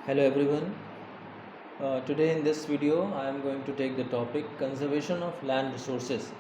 Hello everyone. Today in this video I am going to take the topic conservation of land resources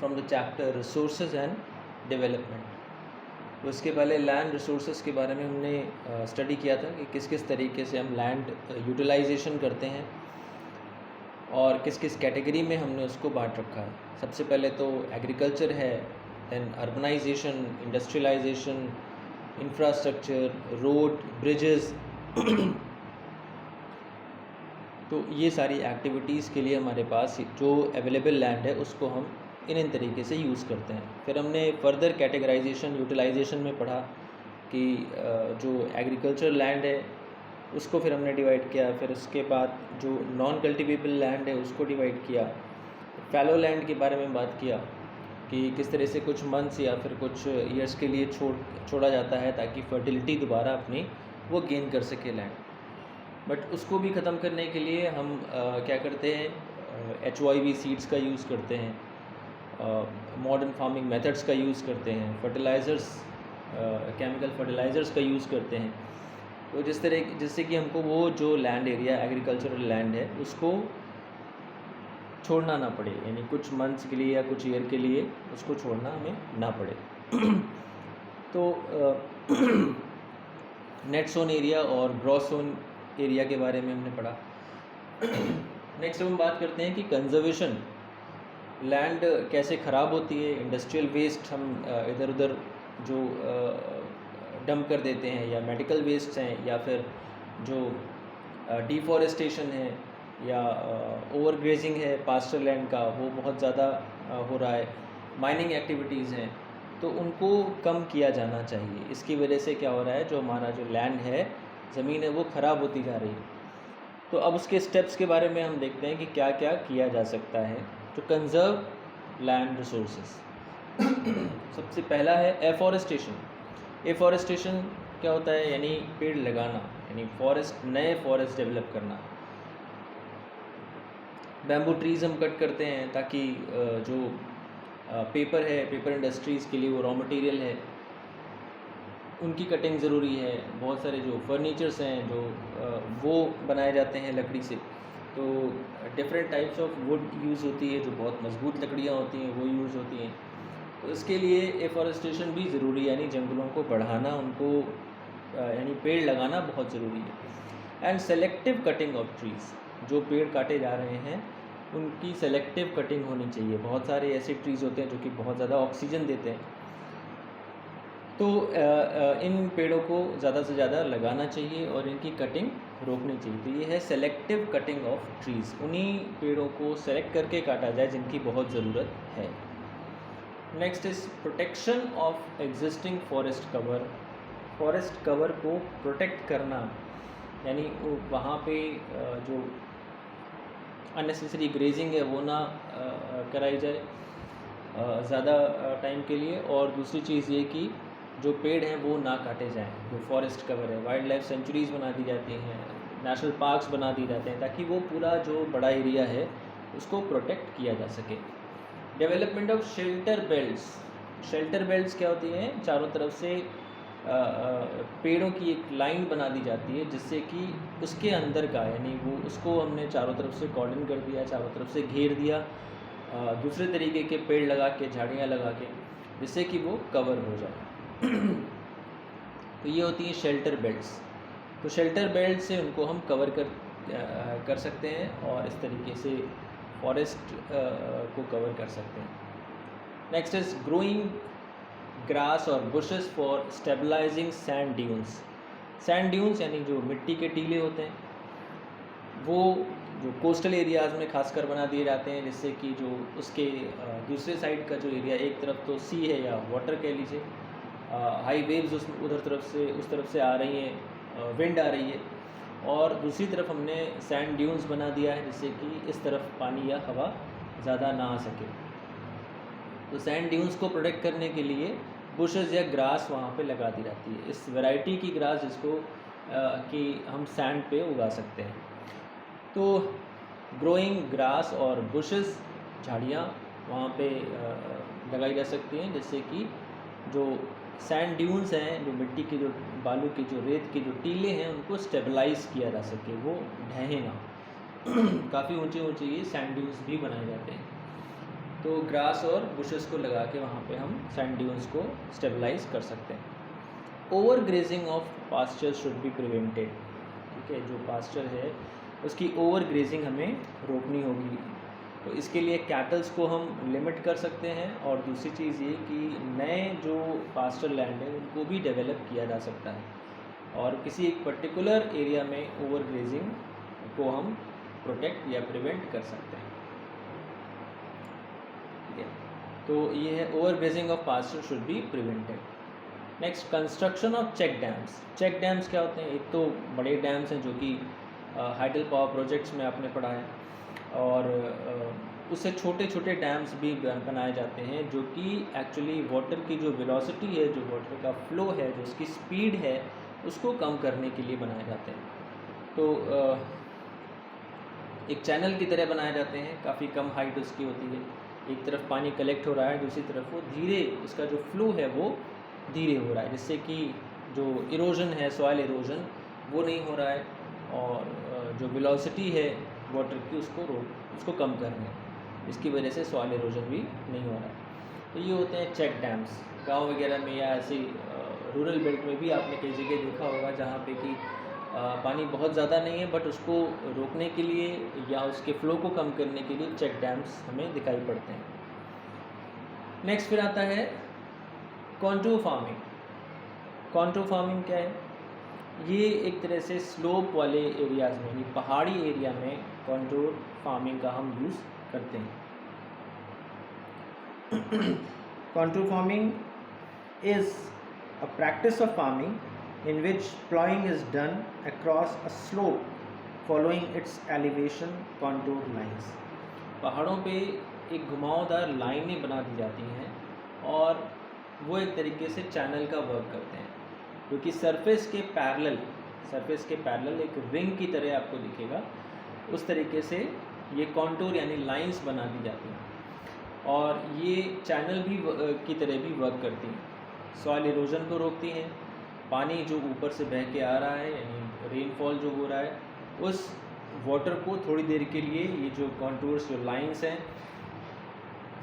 from the chapter resources and development. तो इसके पहले land resources के बारे में हमने study किया था कि किस किस तरीके से हम लैंड यूटिलाइजेशन करते हैं और किस किस कैटेगरी में हमने उसको बांट रखा है। सबसे पहले तो एग्रीकल्चर है, then urbanisation, industrialisation, infrastructure, road, bridges तो ये सारी एक्टिविटीज़ के लिए हमारे पास जो अवेलेबल लैंड है उसको हम इन तरीके से यूज़ करते हैं। फिर हमने फर्दर कैटेगराइजेशन यूटिलाइजेशन में पढ़ा कि जो एग्रीकल्चर लैंड है उसको फिर हमने डिवाइड किया। फिर उसके बाद जो नॉन कल्टिवेबल लैंड है उसको डिवाइड किया। फैलो लैंड के बारे में बात किया कि किस तरह से कुछ मंथ्स या फिर कुछ ईयर्स के लिए छोड़ा जाता है ताकि फर्टिलिटी दोबारा अपनी वो गेन कर सके लैंड। बट उसको भी ख़त्म करने के लिए हम क्या करते हैं, HYV सीड्स का यूज़ करते हैं, मॉडर्न फार्मिंग मेथड्स का यूज़ करते हैं, फर्टिलाइज़र्स, केमिकल फर्टिलाइज़र्स का यूज़ करते हैं। तो जिससे कि हमको वो जो लैंड एरिया एग्रीकल्चरल लैंड है उसको छोड़ना ना पड़े, यानी कुछ मंथ्स के लिए या कुछ ईयर के लिए उसको छोड़ना हमें ना पड़े। तो नेट सोन एरिया और ग्रॉस सोन एरिया के बारे में हमने पढ़ा। नेक्स्ट हम बात करते हैं कि कंजर्वेशन, लैंड कैसे ख़राब होती है। इंडस्ट्रियल वेस्ट हम इधर उधर जो डंप कर देते हैं, या मेडिकल वेस्ट हैं, या फिर जो डिफॉरेस्टेशन है या ओवरग्रेजिंग है पास्टर लैंड का, वो बहुत ज़्यादा हो रहा है। माइनिंग एक्टिविटीज़ हैं तो उनको कम किया जाना चाहिए। इसकी वजह से क्या हो रहा है, जो हमारा जो लैंड है, ज़मीन है, वो ख़राब होती जा रही है। तो अब उसके स्टेप्स के बारे में हम देखते हैं कि क्या क्या किया जा सकता है टू कंजर्व लैंड रिसोर्सेज। सबसे पहला है एफॉरेस्टेशन। एफॉरेस्टेशन क्या होता है, यानी पेड़ लगाना, यानी नए फॉरेस्ट डेवलप करना। बैम्बू ट्रीज़ हम कट करते हैं ताकि जो पेपर है, पेपर इंडस्ट्रीज़ के लिए वो रॉ मटेरियल है, उनकी कटिंग ज़रूरी है। बहुत सारे जो फर्नीचर्स हैं जो वो बनाए जाते हैं लकड़ी से, तो different types of would use होती है, जो बहुत मजबूत लकड़ियाँ होती हैं वो यूज़ होती हैं। तो इसके लिए एफॉरेस्टेशन भी ज़रूरी है, यानी जंगलों को बढ़ाना, उनको यानी पेड़ लगाना बहुत ज़रूरी है। And selective cutting of trees, जो पेड़ काटे जा रहे हैं उनकी सेलेक्टिव कटिंग होनी चाहिए। बहुत सारे ऐसे ट्रीज़ होते हैं जो कि बहुत ज़्यादा ऑक्सीजन देते हैं, तो इन पेड़ों को ज़्यादा से ज़्यादा लगाना चाहिए और इनकी कटिंग रोकनी चाहिए। तो ये है सेलेक्टिव कटिंग ऑफ ट्रीज़, उन्हीं पेड़ों को सेलेक्ट करके काटा जाए जिनकी बहुत ज़रूरत है। Next is protection of existing forest cover. Forest cover को प्रोटेक्ट करना, यानी वहाँ पे जो अननेसेसरी ग्रेजिंग है वो ना कराई जाए ज़्यादा टाइम के लिए। और दूसरी चीज़ ये कि जो पेड़ हैं वो ना काटे जाएं। जो फॉरेस्ट कवर है, वाइल्ड लाइफ सेंचुरीज़ बना दी जाती हैं, नेशनल पार्क्स बना दिए जाते हैं ताकि वो पूरा जो बड़ा एरिया है उसको प्रोटेक्ट किया जा सके। Development of shelter belts. Shelter belts क्या होती हैं, चारों तरफ से पेड़ों की एक लाइन बना दी जाती है जिससे कि उसके अंदर का, यानी वो उसको हमने चारों तरफ से कॉर्डन कर दिया, चारों तरफ से घेर दिया, दूसरे तरीके के पेड़ लगा के, झाड़ियाँ लगा के, जिससे कि वो कवर हो जाए। तो ये होती हैं शेल्टर बेल्ट्स। तो शेल्टर बेल्ट से उनको हम कवर कर सकते हैं और इस तरीके से फॉरेस्ट को कवर कर सकते हैं। नेक्स्ट इज़ ग्रोइंग ग्रास और bushes for stabilising sand dunes. Sand dunes यानी जो मिट्टी के टीले होते हैं, वो जो कोस्टल एरियाज़ में खासकर बना दिए जाते हैं, जिससे कि जो उसके दूसरे साइड का जो एरिया, एक तरफ तो सी है या वाटर कह लीजिए, हाई वेव्स उस तरफ से आ रही हैं, विंड आ रही है, और दूसरी तरफ हमने सैंड ड्यून्स बना दिया है जिससे कि इस तरफ पानी या हवा ज़्यादा ना आ सके। तो सैंड ड्यून्स को प्रोटेक्ट करने के लिए बुशेस या ग्रास वहाँ पे लगा दी जाती है, इस वैरायटी की ग्रास जिसको कि हम सैंड पे उगा सकते हैं। तो ग्रोइंग ग्रास और बुशेस, झाड़ियाँ वहाँ पे लगाई जा सकती हैं, जिससे कि जो सैंड ड्यून्स हैं, जो मिट्टी के जो बालू के जो रेत के जो टीले हैं उनको स्टेबलाइज किया जा सके, वो ढहे ना। काफ़ी ऊंचे ऊंचे ये सैंड ड्यून्स भी बनाए जाते हैं। तो ग्रास और बुशेस को लगा के वहाँ पे हम सैंड ड्यून्स को स्टेबलाइज कर सकते हैं। Over grazing of pasture should be prevented. ठीक है, जो पास्चर है उसकी ओवर ग्रेजिंग हमें रोकनी होगी। तो इसके लिए कैटल्स को हम लिमिट कर सकते हैं, और दूसरी चीज़ ये कि नए जो पास्चर लैंड है उनको भी डेवलप किया जा सकता है, और किसी एक पर्टिकुलर एरिया में ओवर ग्रेजिंग को हम प्रोटेक्ट या प्रिवेंट कर सकते हैं। ठीक है, तो ये है over grazing of pasture should be prevented. Next, construction of check dams. Check dams क्या होते हैं? एक तो बड़े डैम्स हैं जो कि हाइडल पावर प्रोजेक्ट्स में आपने पढ़ा है, और उससे छोटे छोटे डैम्स भी बनाए जाते हैं जो कि एक्चुअली वाटर की जो वेलोसिटी है, जो वाटर का फ्लो है, जो उसकी स्पीड है, उसको कम करने के लिए बनाए जाते हैं। तो एक चैनल की तरह बनाए जाते हैं, काफ़ी कम हाइट उसकी होती है, एक तरफ पानी कलेक्ट हो रहा है, दूसरी तरफ वो धीरे, उसका जो फ्लो है वो धीरे हो रहा है, जिससे कि जो इरोजन है, सॉइल इरोजन, वो नहीं हो रहा है, और जो वेलोसिटी है वाटर की उसको कम करना है, इसकी वजह से सॉइल इरोजन भी नहीं हो रहा है। तो ये होते हैं चेक डैम्स। गांव वगैरह में या ऐसे रूरल बेल्ट में भी आपने कई जगह देखा होगा जहाँ पे कि पानी बहुत ज़्यादा नहीं है, बट उसको रोकने के लिए या उसके फ्लो को कम करने के लिए चेक डैम्स हमें दिखाई पड़ते हैं। नेक्स्ट फिर आता है कॉन्टूर फार्मिंग। कॉन्टूर फार्मिंग क्या है? ये एक तरह से स्लोप वाले एरियाज़ में, यानी पहाड़ी एरिया में कॉन्टूर फार्मिंग का हम यूज़ करते हैं। Contour farming is a practice of farming in which plowing is done across a slope following its elevation contour lines। पहाड़ों पे एक घुमावदार लाइनें बना दी जाती हैं, और वो एक तरीके से चैनल का वर्क करते हैं, क्योंकि सरफेस के पैरेलल एक रिंग की तरह आपको दिखेगा, उस तरीके से ये कॉन्टूर यानी लाइंस बना दी जाती हैं, और ये चैनल भी की तरह भी वर्क करती हैं। सॉइल इरोजन को रोकती हैं, पानी जो ऊपर से बह के आ रहा है, यानी रेनफॉल जो हो रहा है, उस वाटर को थोड़ी देर के लिए ये जो कॉन्टूर्स, जो लाइंस हैं,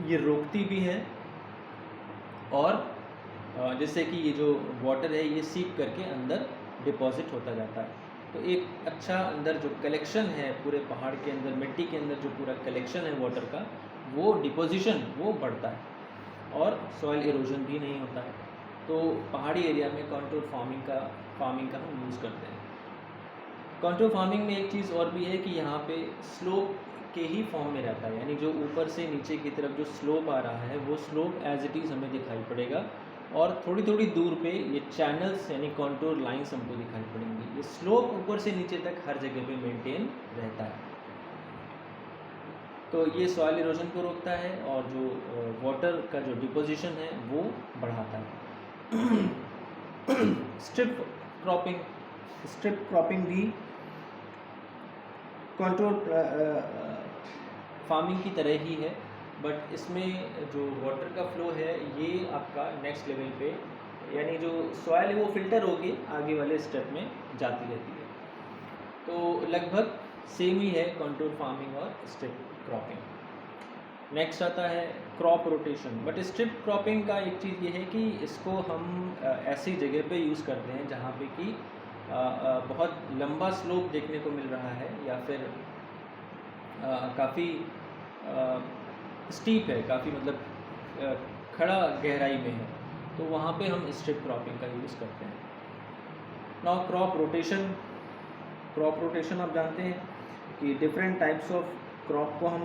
ये रोकती भी हैं, और जिससे कि ये जो वाटर है ये सीप करके अंदर डिपॉजिट होता जाता है। तो एक अच्छा अंदर जो कलेक्शन है पूरे पहाड़ के अंदर, मिट्टी के अंदर जो पूरा कलेक्शन है वाटर का, वो डिपोजिशन वो बढ़ता है, और सॉइल इरोजन भी नहीं होता है। तो पहाड़ी एरिया में कॉन्टूर फार्मिंग का हम यूज़ करते हैं। कॉन्टूर फार्मिंग में एक चीज़ और भी है कि यहाँ पे स्लोप के ही फॉर्म में रहता है, यानी जो ऊपर से नीचे की तरफ जो स्लोप आ रहा है वो स्लोप एज इट इज़ हमें दिखाई पड़ेगा, और थोड़ी थोड़ी दूर पे ये चैनल्स यानी कॉन्टूर लाइंस हमको दिखाई पड़ेंगी। ये स्लोप ऊपर से नीचे तक हर जगह पे मेंटेन रहता है। तो ये सॉइल इरोजन को रोकता है, और जो वाटर का जो डिपोजिशन है वो बढ़ाता है। स्ट्रिप क्रॉपिंग भी कॉन्टूर फार्मिंग की तरह ही है, बट इसमें जो वाटर का फ्लो है ये आपका नेक्स्ट लेवल पे, यानी जो सॉइल है वो फिल्टर होके आगे वाले स्टेप में जाती रहती है। तो लगभग सेम ही है कॉन्टूर फार्मिंग और स्ट्रिप क्रॉपिंग। नेक्स्ट आता है crop rotation. But strip cropping का एक चीज़ ये है कि इसको हम ऐसी जगह पे यूज़ करते हैं जहाँ पे कि बहुत लंबा स्लोप देखने को मिल रहा है, या फिर काफ़ी स्टीप है, काफ़ी मतलब खड़ा गहराई में है, तो वहाँ पे हम स्ट्रिप क्रॉपिंग का यूज़ करते हैं। नाउ क्रॉप रोटेशन आप जानते हैं कि डिफरेंट टाइप्स ऑफ क्रॉप को हम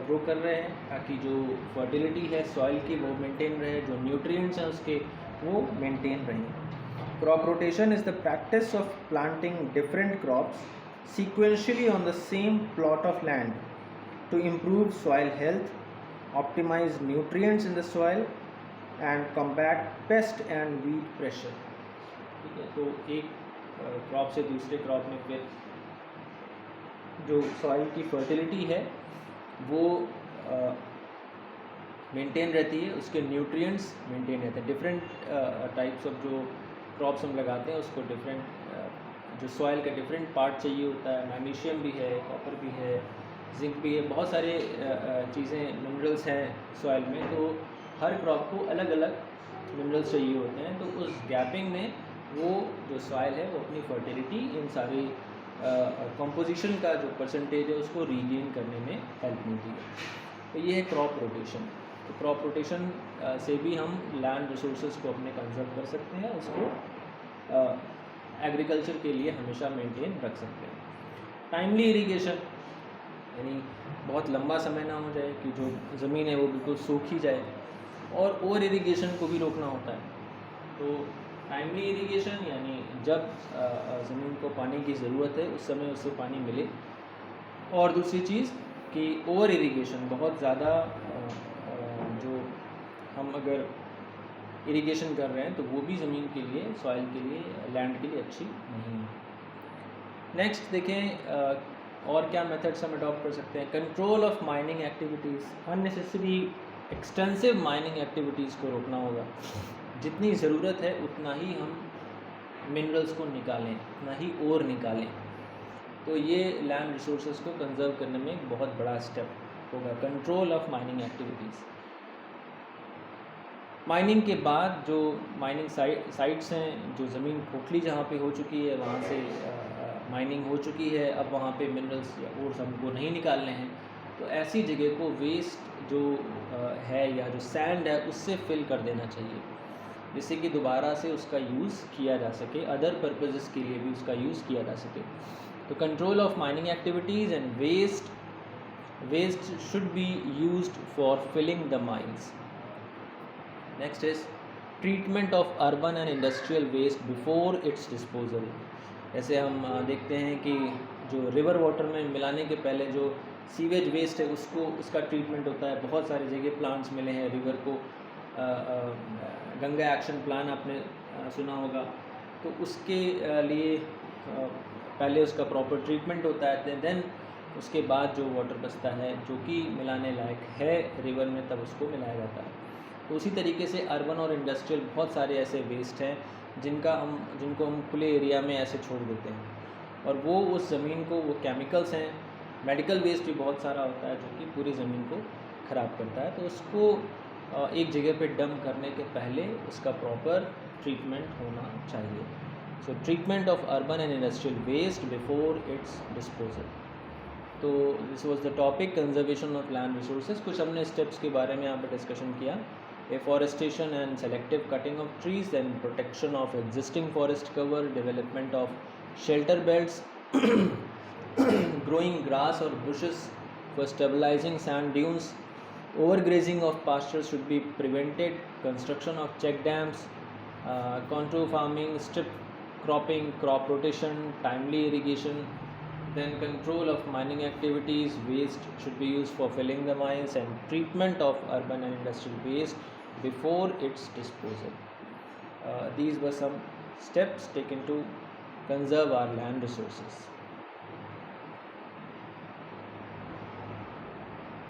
ग्रो कर रहे हैं ताकि जो फर्टिलिटी है सॉइल की वो मेंटेन रहे, जो न्यूट्रिएंट्स हैं उसके वो मेंटेन रहें। Crop rotation is the practice of planting different crops sequentially on the same plot of land to improve soil health, optimize nutrients in the soil and combat pest and weed pressure। ठीक है, तो एक crop से दूसरे crop में फिर जो soil की फर्टिलिटी है वो मेंटेन रहती है, उसके न्यूट्रिएंट्स मेंटेन रहते हैं। डिफरेंट टाइप्स ऑफ जो क्रॉप्स हम लगाते हैं उसको डिफरेंट जो सॉइल का डिफरेंट पार्ट चाहिए होता है, मैग्नीशियम भी है, कॉपर भी है, जिंक भी है, बहुत सारे चीज़ें मिनरल्स हैं सॉइल में। तो हर क्रॉप को अलग अलग मिनरल्स चाहिए होते हैं। तो उस गैपिंग में वो जो सॉइल है वो अपनी फर्टिलिटी इन सारी कंपोजिशन का जो परसेंटेज है उसको रीगेन करने में हेल्प मिलती है। तो ये है क्रॉप रोटेशन। तो क्रॉप रोटेशन से भी हम लैंड रिसोर्सेज को अपने कंजर्व कर सकते हैं, उसको एग्रीकल्चर के लिए हमेशा मेंटेन रख सकते हैं। टाइमली इरिगेशन, यानी बहुत लंबा समय ना हो जाए कि जो ज़मीन है वो बिल्कुल सूख ही जाए, और ओवर इरिगेशन को भी रोकना होता है। तो टाइमली इरिगेशन यानी जब ज़मीन को पानी की ज़रूरत है उस समय उससे पानी मिले। और दूसरी चीज़ कि ओवर इरिगेशन, बहुत ज़्यादा जो हम अगर इरिगेशन कर रहे हैं तो वो भी ज़मीन के लिए, सॉइल के लिए, लैंड के लिए अच्छी नहीं है। नेक्स्ट देखें और क्या मेथड्स हम अडॉप्ट कर सकते हैं। Control of mining activities, unnecessary extensive mining activities को रोकना होगा। जितनी ज़रूरत है उतना ही हम मिनरल्स को निकालें, उतना ही और निकालें। तो ये लैंड रिसोर्सेज को कंजर्व करने में एक बहुत बड़ा स्टेप होगा। Control of mining activities. Mining के बाद जो माइनिंग साइट्स हैं, जो ज़मीन खोखली जहाँ पे हो चुकी है वहाँ से माइनिंग हो चुकी है, अब वहाँ पे मिनरल्स या और हमको नहीं निकालने हैं, तो ऐसी जगह को वेस्ट जो है या जो सैंड है उससे फिल कर देना चाहिए, जिससे कि दोबारा से उसका यूज़ किया जा सके, अदर पर्पसेस के लिए भी उसका यूज़ किया जा सके। तो control of mining activities and waste should be used for filling the mines. Next is treatment of urban and industrial waste before its disposal. जैसे हम देखते हैं कि जो रिवर वाटर में मिलाने के पहले जो सीवेज वेस्ट है उसका ट्रीटमेंट होता है। बहुत सारी जगह प्लांट्स मिले हैं रिवर को, गंगा एक्शन प्लान आपने सुना होगा। तो उसके लिए पहले उसका प्रॉपर ट्रीटमेंट होता है, देन उसके बाद जो वाटर बचता है जो कि मिलाने लायक है रिवर में, तब उसको मिलाया जाता है। तो उसी तरीके से अर्बन और इंडस्ट्रियल बहुत सारे ऐसे वेस्ट हैं जिनको हम खुले एरिया में ऐसे छोड़ देते हैं, और वो उस ज़मीन को, वो केमिकल्स हैं, मेडिकल वेस्ट भी बहुत सारा होता है जो कि पूरी ज़मीन को ख़राब करता है। तो उसको एक जगह पे डंप करने के पहले उसका प्रॉपर ट्रीटमेंट होना चाहिए। So treatment of urban and industrial waste before its disposal. तो this was the topic conservation of land resources. कुछ हमने स्टेप्स के बारे में यहाँ पर डिस्कशन किया। Afforestation and selective cutting of trees, then protection of existing forest cover, development of shelter belts, growing grass or bushes for stabilizing sand dunes, overgrazing of pastures should be prevented, construction of check dams, contour farming, strip cropping, crop rotation, timely irrigation, then control of mining activities, waste should be used for filling the mines, and treatment of urban and industrial waste before its disposal. These were some steps taken to conserve our land resources.